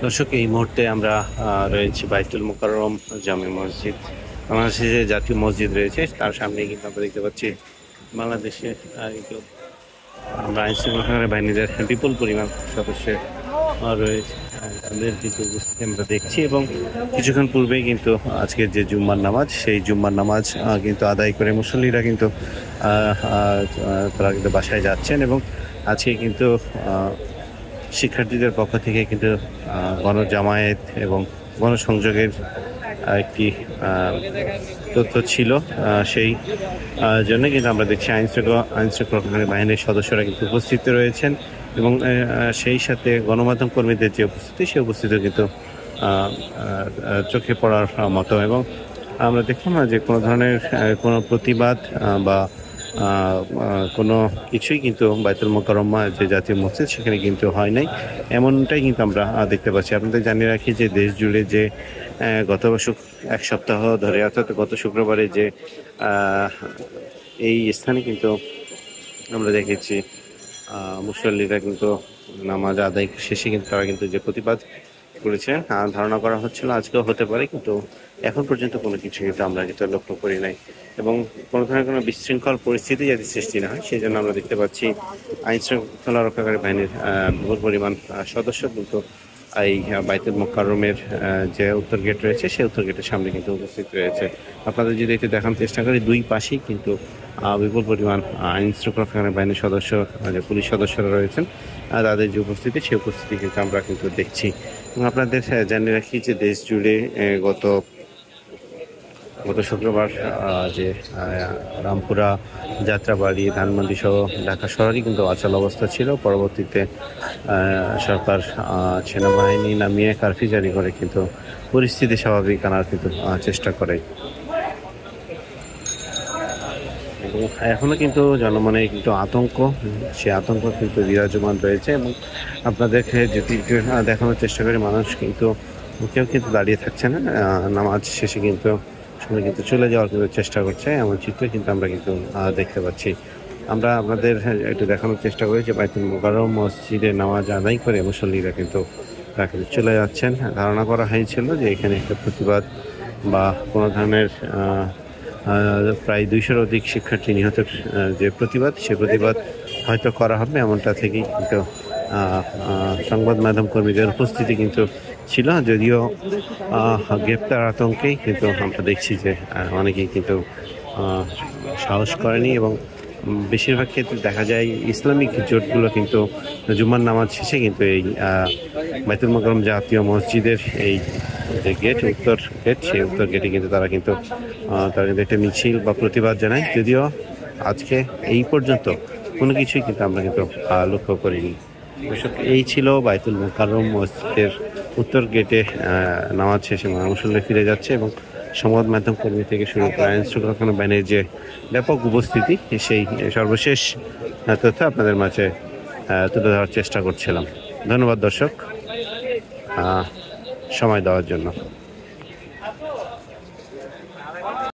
দর্শক, এই মুহূর্তে আমরা রয়েছি বাইতুল মোকাররম জামে মসজিদ। বাংলাদেশে যে জাতীয় মসজিদ রয়েছে তার সামনে কিন্তু আমরা দেখতে পাচ্ছি বাংলাদেশে কিন্তু আমরা আইনশৃঙ্খলা বাহিনীদের বিপুল পরিমাণ সদস্য রয়েছে। তাদের কিন্তু উপস্থিতি আমরা দেখছি এবং কিছুক্ষণ পূর্বেই কিন্তু আজকের যে জুম্মার নামাজ, সেই জুম্মার নামাজ কিন্তু আদায় করে মুসল্লিরা কিন্তু তারা কিন্তু বাসায় যাচ্ছেন এবং আজকে কিন্তু শিক্ষার্থীদের পক্ষ থেকে কিন্তু গণজামায়াত এবং গণসংযোগের একটি তথ্য ছিল। সেই জন্য কিন্তু আমরা দেখছি আইনশৃঙ্খলা বাহিনীর সদস্যরা কিন্তু উপস্থিত রয়েছেন এবং সেই সাথে গণমাধ্যম কর্মীদের যে উপস্থিতি, সেই উপস্থিতিও কিন্তু চোখে পড়ার মতো। এবং আমরা দেখলাম না যে কোনো ধরনের কোনো প্রতিবাদ বা কোনো কিছুই কিন্তু বাইতুল মোকাররমা যে জাতীয় মসজিদ সেখানে কিন্তু হয় নাই, এমনটাই কিন্তু আমরা দেখতে পাচ্ছি। আপনাদের জানিয়ে রাখি যে দেশ জুড়ে যে গত এক সপ্তাহ ধরে অর্থাৎ গত শুক্রবারে যে এই স্থানে কিন্তু আমরা দেখেছি মুসল্লিরা কিন্তু নামাজ আদায় শেষে কিন্তু তারা কিন্তু যে প্রতিবাদ করেছে, ধারণা করা হচ্ছিল আজকেও হতে পারে, কিন্তু এখন পর্যন্ত কোনো কিছু কিন্তু আমরা কিন্তু লক্ষ্য করি নাই। এবং কোনো ধরনের কোনো বিশৃঙ্খল পরিস্থিতি যাতে সৃষ্টি না হয় সেই জন্য আমরা দেখতে পাচ্ছি আইন শৃঙ্খলা রক্ষাকারী বাহিনীর বিপুল পরিমাণ সদস্য কিন্তু এই বাইতুল মোকাররমের যে উত্তর গেট রয়েছে সেই উত্তর গেটের সামনে কিন্তু উপস্থিত রয়েছে। আপনাদের যদি একটু দেখানোর চেষ্টা করি, দুই পাশেই কিন্তু বিপুল পরিমাণ আইন শৃঙ্খলা রক্ষাকারী বাহিনীর সদস্য, যে পুলিশ সদস্যরা রয়েছেন, তাদের যে উপস্থিতি সেই উপস্থিতি কিন্তু আমরা কিন্তু দেখছি। এবং আপনাদের জানিয়ে রাখি যে দেশ জুড়ে গত শুক্রবার যে রামপুরা, যাত্রাবাড়ি, ধানমন্ডি সহ ঢাকা শহরই কিন্তু অচল অবস্থা ছিল। পরবর্তীতে সরকার সেনাবাহিনী নামিয়ে কারফিউ জারি করে কিন্তু পরিস্থিতি স্বাভাবিক আনার কিন্তু চেষ্টা করে। এবং এখনও কিন্তু জনমনে কিন্তু আতঙ্ক, সে আতঙ্ক কিন্তু বিরাজমান রয়েছে। এবং আপনাদেরকে যদি দেখানোর চেষ্টা করি, মানুষ কিন্তু কেউ কিন্তু দাঁড়িয়ে থাকছে না, নামাজ শেষে কিন্তু সবাই কিন্তু চলে যাওয়ার কিন্তু চেষ্টা করছে, এমন চিত্র কিন্তু আমরা কিন্তু দেখতে পাচ্ছি। আমরা আপনাদের একটু দেখানোর চেষ্টা করি যে বাইতুল মোকাররম মসজিদে নামাজ আদায় করে মুসল্লিরা কিন্তু তারা কিন্তু চলে যাচ্ছেন। ধারণা করা হয়েছিল যে এখানে একটা প্রতিবাদ বা কোনো ধরনের প্রায় 200-র অধিক শিক্ষার্থী নিহতের যে প্রতিবাদ, সে প্রতিবাদ হয়তো করা হবে, এমনটা থেকেই কিন্তু সংবাদ মাধ্যম কর্মীদের উপস্থিতি কিন্তু ছিল। যদিও গ্রেপ্তার আতঙ্কেই কিন্তু আমরা দেখছি যে অনেকেই কিন্তু সাহস করেনি এবং বেশিরভাগ ক্ষেত্রে দেখা যায় ইসলামিক জোটগুলো কিন্তু জুম্মার নামাজ শেষে কিন্তু এই বাইতুল মোকাররম জাতীয় মসজিদের এই যে গেট, উত্তর গেট, সেই উত্তর গেটে কিন্তু তারা কিন্তু একটা মিছিল বা প্রতিবাদ জানায়। যদিও আজকে এই পর্যন্ত কোনো কিছুই কিন্তু আমরা কিন্তু লক্ষ্য করিনি। এই ছিল বাইতুল মোকাররম মসজিদের উত্তর গেটে নামাজ শেষে মুসল্লি ফিরে যাচ্ছে এবং সংবাদ মাধ্যম কর্মী থেকে শুরু করে আইন শৃঙ্খলা বাহিনীর যে ব্যাপক উপস্থিতি, সেই সর্বশেষ তথ্য আপনাদের মাঝে তুলে ধরার চেষ্টা করছিলাম। ধন্যবাদ দর্শক সময় দেওয়ার জন্য।